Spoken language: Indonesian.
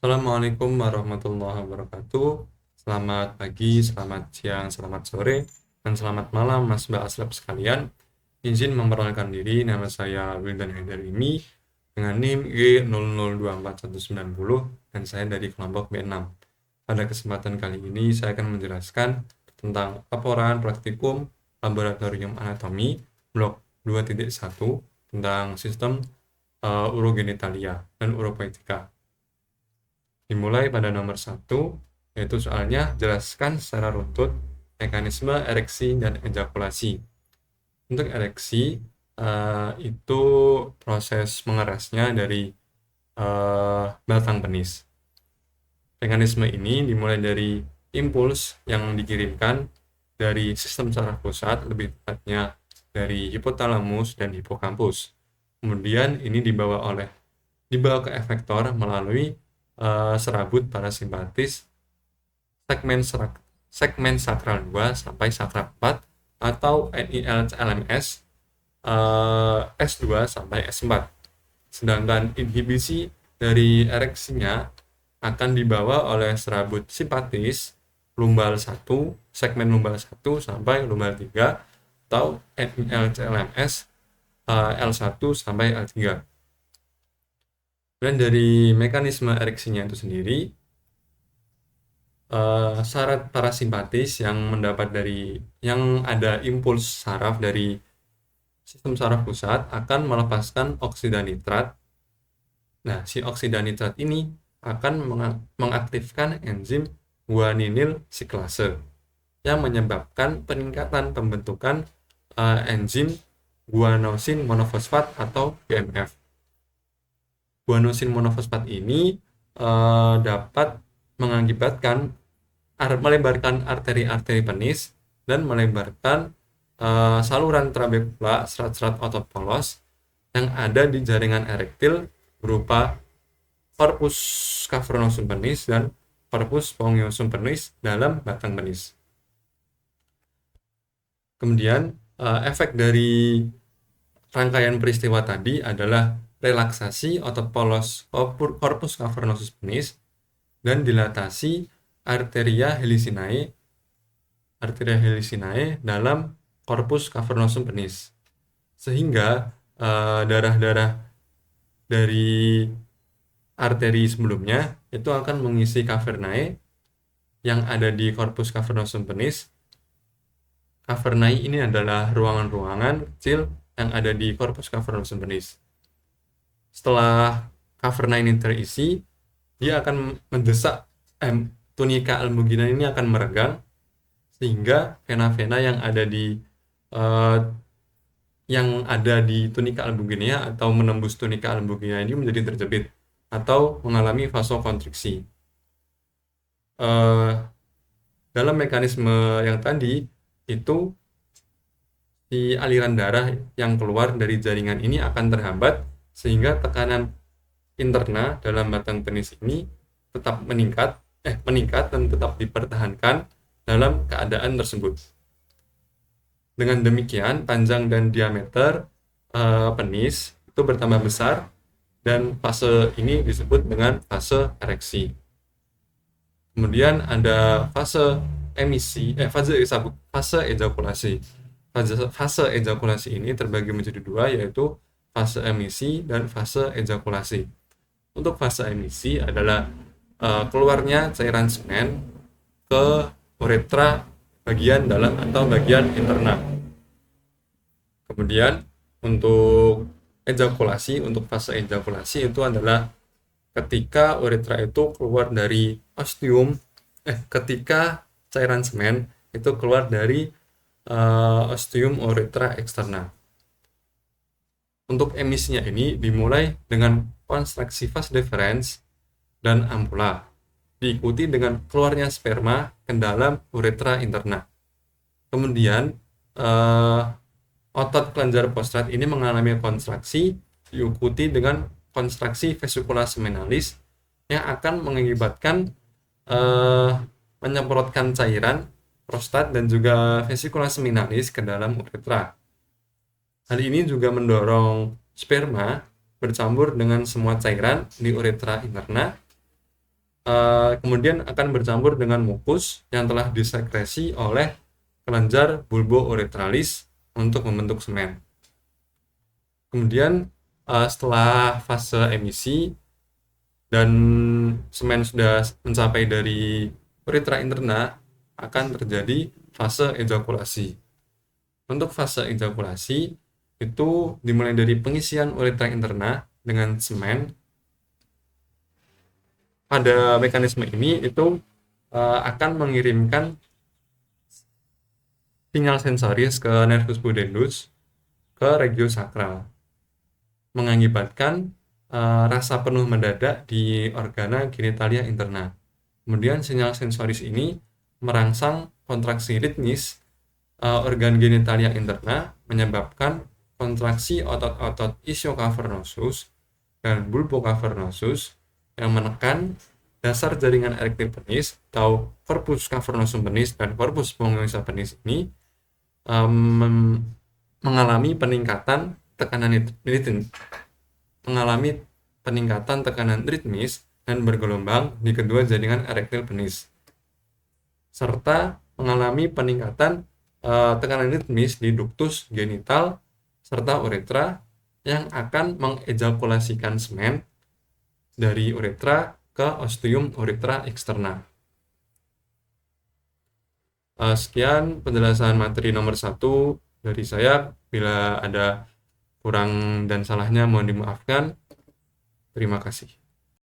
Assalamualaikum warahmatullahi wabarakatuh. Selamat pagi, selamat siang, selamat sore, dan selamat malam Mas Mbak Aslab sekalian. Izin memperkenalkan diri, nama saya Wildan Haidarimi dengan NIM G00249190 dan saya dari kelompok B6. Pada kesempatan kali ini saya akan menjelaskan tentang laporan praktikum laboratorium anatomi blok 2.1 tentang sistem urogenitalia dan uropoetika. Dimulai pada nomor 1, yaitu soalnya jelaskan secara runtut mekanisme ereksi dan ejakulasi. Untuk ereksi, itu proses mengerasnya dari batang penis. Mekanisme ini dimulai dari impuls yang dikirimkan dari sistem saraf pusat, lebih tepatnya dari hipotalamus dan hipokampus. Kemudian ini dibawa ke efektor melalui serabut parasimpatis segmen sakral 2 sampai sakral 4 atau NIL-CLMS S2 sampai S4. Sedangkan inhibisi dari ereksinya akan dibawa oleh serabut simpatis lumbal 1, segmen lumbal 1 sampai lumbal 3 atau NIL-CLMS L1 sampai L3. Dan dari mekanisme ereksinya itu sendiri, syarat parasimpatis yang ada impuls saraf dari sistem saraf pusat akan melepaskan oksida nitrat. Nah, si oksida nitrat ini akan mengaktifkan enzim guaninil siklase yang menyebabkan peningkatan pembentukan enzim guanosin monofosfat atau GMF. Guanosin monofosfat ini dapat mengakibatkan melebarkan arteri-arteri penis dan melebarkan saluran trabekula serat-serat otot polos yang ada di jaringan erektil berupa corpus cavernosum penis dan corpus spongiosum penis dalam batang penis. Kemudian efek dari rangkaian peristiwa tadi adalah relaksasi otot polos corpus cavernosus penis dan dilatasi arteria helicinae dalam corpus cavernosum penis, sehingga darah-darah dari arteri sebelumnya itu akan mengisi cavernae yang ada di corpus cavernosum penis. Cavernae ini adalah ruangan-ruangan kecil yang ada di corpus cavernosum penis. Setelah cavernae ini terisi, dia akan mendesak tunika albugina ini akan merenggang, sehingga vena-vena yang ada di tunika albugina atau menembus tunika albugina ini menjadi terjepit atau mengalami vasokonstriksi. Dalam mekanisme yang tadi itu si aliran darah yang keluar dari jaringan ini akan terhambat sehingga tekanan interna dalam batang penis ini tetap meningkat dan tetap dipertahankan dalam keadaan tersebut. Dengan demikian, panjang dan diameter penis itu bertambah besar dan fase ini disebut dengan fase ereksi. Kemudian ada fase ejakulasi. Fase ejakulasi ini terbagi menjadi dua, yaitu fase emisi dan fase ejakulasi. Untuk fase emisi adalah keluarnya cairan semen ke uretra bagian dalam atau bagian interna. Kemudian untuk fase ejakulasi itu adalah ketika uretra itu keluar dari ketika cairan semen itu keluar dari ostium uretra eksterna. Untuk emisinya ini dimulai dengan konstraksi vas deferens dan ampula, diikuti dengan keluarnya sperma ke dalam uretra interna. Kemudian otot kelenjar prostrat ini mengalami kontraksi, diikuti dengan kontraksi vesicula seminalis yang akan mengakibatkan menyemprotkan cairan prostat dan juga vesicula seminalis ke dalam uretra. Hal ini juga mendorong sperma bercampur dengan semua cairan di uretra interna kemudian akan bercampur dengan mukus yang telah disekresi oleh kelenjar bulbo-uretralis untuk membentuk semen. Kemudian setelah fase emisi dan semen sudah mencapai dari uretra interna, akan terjadi fase ejakulasi. Untuk fase ejakulasi itu dimulai dari pengisian uretra interna dengan semen. Pada mekanisme ini itu akan mengirimkan sinyal sensoris ke nervus pudendus ke regio sakral, mengakibatkan rasa penuh mendadak di organa genitalia interna. Kemudian sinyal sensoris ini merangsang kontraksi ritmis organ genitalia interna, menyebabkan kontraksi otot-otot ischiocavernosus dan bulbocavernosus yang menekan dasar jaringan erektil penis atau corpus cavernosum penis dan corpus spongiosum penis ini mengalami peningkatan tekanan ritmis dan bergelombang di kedua jaringan erektil penis, serta mengalami peningkatan tekanan ritmis di ductus genital serta uretra yang akan mengejakulasikan semen dari uretra ke ostium uretra eksterna. Sekian penjelasan materi nomor 1 dari saya. Bila ada kurang dan salahnya mohon dimaafkan. Terima kasih.